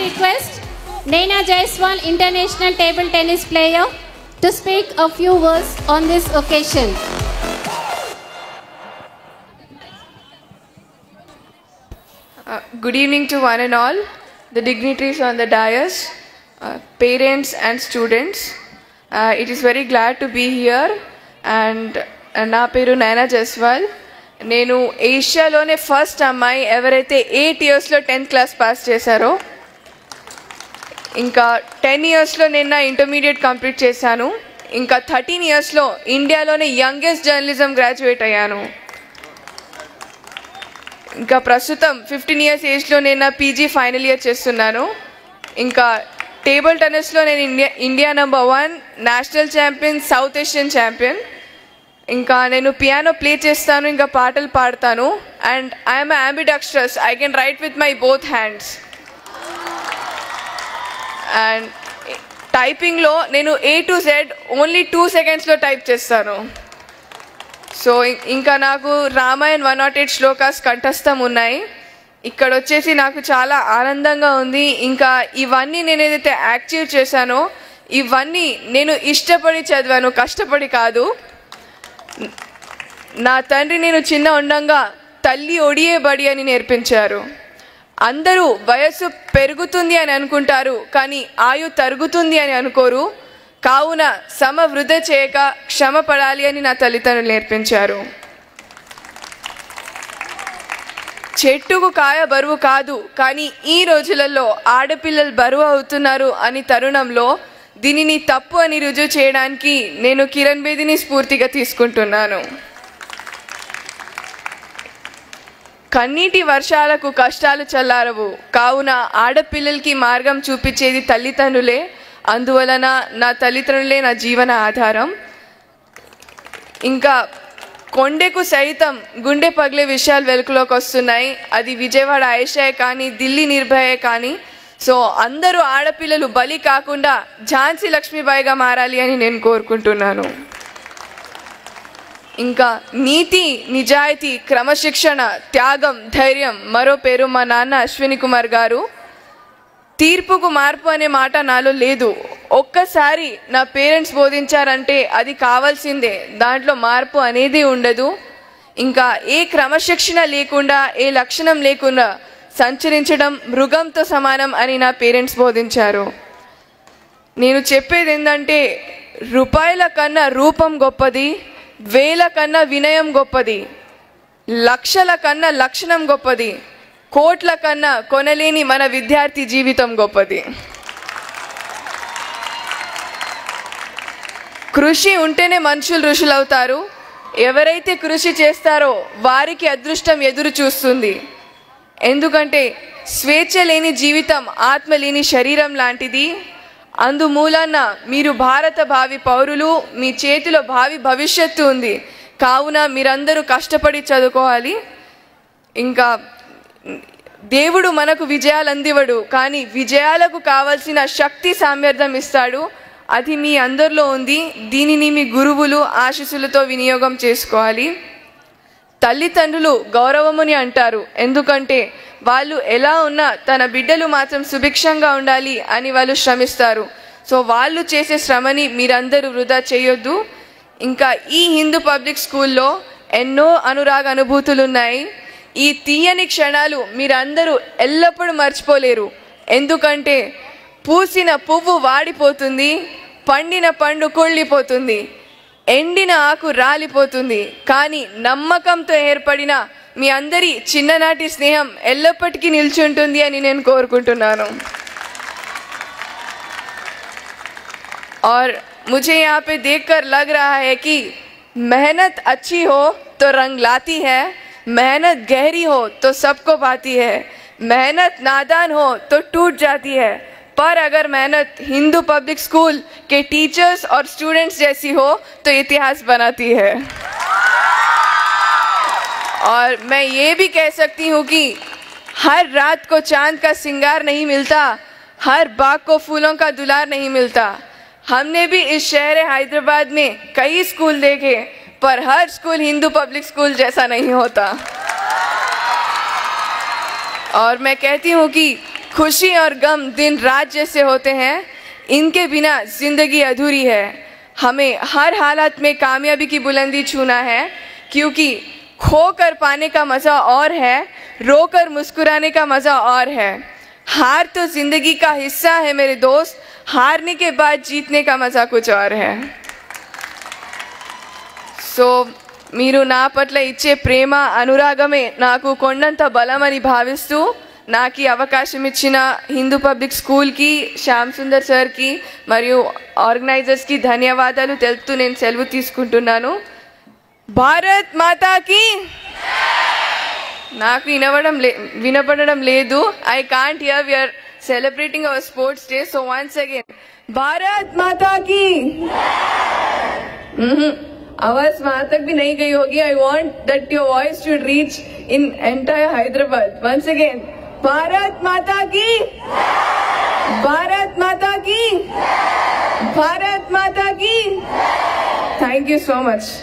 request Naina Jaiswal, international table tennis player, to speak a few words on this occasion. Good evening to one and all, the dignitaries on the dais, parents and students. It is very glad to be here, and నా పేరు నైనా జైస్వాల్. నేను ఏషియాలోనే first అమ్మాయి ఎవరైతే 8 ఇయర్స్లో 10th class pass చేశారో. ఇంకా 10 ఇయర్స్లో నేను నా ఇంటర్మీడియట్ కంప్లీట్ చేశాను. ఇంకా 13 ఇయర్స్లో ఇండియాలోనే యంగెస్ట్ జర్నలిజం గ్రాడ్యుయేట్ అయ్యాను. ఇంకా ప్రస్తుతం 15 ఇయర్స్ ఏజ్లో నేను నా పీజీ ఫైనల్ ఇయర్ చేస్తున్నాను. ఇంకా టేబుల్ టెన్నిస్లో నేను India number 1, national champion, south Asian champion. ఇంకా నేను పియానో ప్లే చేస్తాను, ఇంకా పాటలు పాడతాను. And I'm ambidextrous. I can write with my both hands. And టైపింగ్లో నేను A to Z ఓన్లీ 2 సెకండ్స్లో టైప్ చేస్తాను. సో ఇంకా నాకు రామాయణ్ 108 శ్లోకాస్ కంఠస్థం ఉన్నాయి. ఇక్కడ వచ్చేసి నాకు చాలా ఆనందంగా ఉంది. ఇంకా ఇవన్నీ నేను ఏదైతే యాక్టివ్ చేశానో ఇవన్నీ నేను ఇష్టపడి చదివాను, కష్టపడి కాదు. నా తండ్రి నేను చిన్న ఉండంగా తల్లి ఒడియే బడి అని నేర్పించారు. అందరూ వయస్సు పెరుగుతుంది అని అనుకుంటారు, కానీ ఆయు తరుగుతుంది అని అనుకోరు. కావున సమ వృధ చేయక క్షమ పడాలి అని నా తల్లిదండ్రులు నేర్పించారు. చెట్టుకు కాయ బరువు కాదు, కానీ ఈ రోజులలో ఆడపిల్లలు బరువు అవుతున్నారు అని తరుణంలో దీనిని తప్పు అని రుజువు చేయడానికి నేను కిరణ్ బేదిని స్ఫూర్తిగా తీసుకుంటున్నాను. కన్నీటి వర్షాలకు కష్టాలు చల్లారవు, కావున ఆడపిల్లలకి మార్గం చూపించేది తల్లిదండ్రులే. అందువలన నా తల్లిదండ్రులే నా జీవన ఆధారం. ఇంకా కొండకు సైతం గుండె పగిలే విషయాలు వెలుగులోకి వస్తున్నాయి. అది విజయవాడ ఆయేషాయే కానీ, ఢిల్లీ నిర్భయే కానీ. సో అందరూ ఆడపిల్లలు బలి కాకుండా ఝాన్సీ లక్ష్మీబాయిగా మారాలి అని నేను కోరుకుంటున్నాను. ఇంకా నీతి, నిజాయితీ, క్రమశిక్షణ, త్యాగం, ధైర్యం మరో పేరు మా నాన్న అశ్విని కుమార్ గారు. తీర్పుకు మార్పు అనే మాట నాలో లేదు. ఒక్కసారి నా పేరెంట్స్ బోధించారంటే అది కావాల్సిందే, దాంట్లో మార్పు అనేది ఉండదు. ఇంకా ఏ క్రమశిక్షణ లేకుండా, ఏ లక్షణం లేకుండా సంచరించడం మృగంతో సమానం అని నా పేరెంట్స్ బోధించారు. నేను చెప్పేది ఏంటంటే, రూపాయల కన్నా రూపం గొప్పది, వేల కన్నా వినయం గొప్పది, లక్షల కన్నా లక్షణం గొప్పది, కోట్ల కన్నా కొనలేని మన విద్యార్థి జీవితం గొప్పది. కృషి ఉంటేనే మనుషులు ఋషులు అవుతారు. ఎవరైతే కృషి చేస్తారో వారికి అదృష్టం ఎదురు చూస్తుంది. ఎందుకంటే స్వేచ్ఛ లేని జీవితం ఆత్మ లేని శరీరం లాంటిది. అందుమూలన మీరు భారత భావి పౌరులు, మీ చేతిలో భావి భవిష్యత్తు ఉంది. కావున మీరందరూ కష్టపడి చదువుకోవాలి. ఇంకా దేవుడు మనకు విజయాలు అందివడు, కానీ విజయాలకు కావాల్సిన శక్తి సామర్థ్యం ఇస్తాడు. అది మీ అందరిలో ఉంది. దీనిని మీ గురువులు ఆశీస్సులతో వినియోగం చేసుకోవాలి. తల్లిదండ్రులు గౌరవముని అంటారు, ఎందుకంటే వాళ్ళు ఎలా ఉన్నా తన బిడ్డలు మాత్రం సుభిక్షంగా ఉండాలి అని వాళ్ళు శ్రమిస్తారు. సో వాళ్ళు చేసే శ్రమని మీరందరూ వృధా చేయొద్దు. ఇంకా ఈ హిందూ పబ్లిక్ స్కూల్లో ఎన్నో అనురాగ అనుభూతులు ఉన్నాయి. ఈ తీయని క్షణాలు మీరందరూ ఎల్లప్పుడూ మర్చిపోలేరు. ఎందుకంటే పూసిన పువ్వు వాడిపోతుంది, పండిన పండు కుళ్ళిపోతుంది, ఎండిన ఆకు రాలిపోతుంది, కానీ నమ్మకంతో ఏర్పడిన మీ అందరి చిన్ననాటి స్నేహం ఎల్లప్పటికీ నిల్చుంటుంది అని నేను కోరుకుంటున్నాను. और मुझे यहाँ पे देखकर लग रहा है कि मेहनत अच्छी हो तो रंग लाती है, मेहनत गहरी हो तो सबको पाती है, मेहनत नादान हो तो टूट जाती है, पर अगर मेहनत हिंदू पब्लिक स्कूल के टीचर्स और स्टूडेंट्स जैसी हो तो इतिहास बनाती है. और मैं ये भी कह सकती हूँ कि हर रात को चांद का सिंगार नहीं मिलता, हर बाग को फूलों का दुलार नहीं मिलता. हमने भी इस शहर हैदराबाद में कई स्कूल देखे, पर हर स्कूल हिंदू पब्लिक स्कूल जैसा नहीं होता. और मैं कहती हूँ कि खुशी और गम दिन रात जैसे होते हैं, इनके बिना जिंदगी अधूरी है। हमें हर हालत में कामयाबी की बुलंदी छूना है, क्योंकि खोकर पाने का मज़ा और है, रोकर मुस्कुराने का मज़ा और है। हार तो जिंदगी का हिस्सा है मेरे दोस्त, हारने के बाद जीतने का मज़ा कुछ और है। సో మీరు నా పట్ల ఇచ్చే ప్రేమ అనురాగమే నాకు కొండంత బలమని భావిస్తూ నాకు ఈ అవకాశం ఇచ్చిన హిందూ పబ్లిక్ స్కూల్కి, శ్యామ్ సుందర్ సార్కి మరియు ఆర్గనైజర్స్కి ధన్యవాదాలు తెలుపుతూ నేను సెలవు తీసుకుంటున్నాను. భారత్ మాతాకి. నాకు వినపడడం లేదు. I can't hear. We are celebrating our sports day. So once again Bharat Mata की. आवाज वहां तक भी नहीं गई होगी. I want that your voice should reach in entire Hyderabad. Once again Bharat Mata की. भारत माता की. भारत माता की. Thank you so much.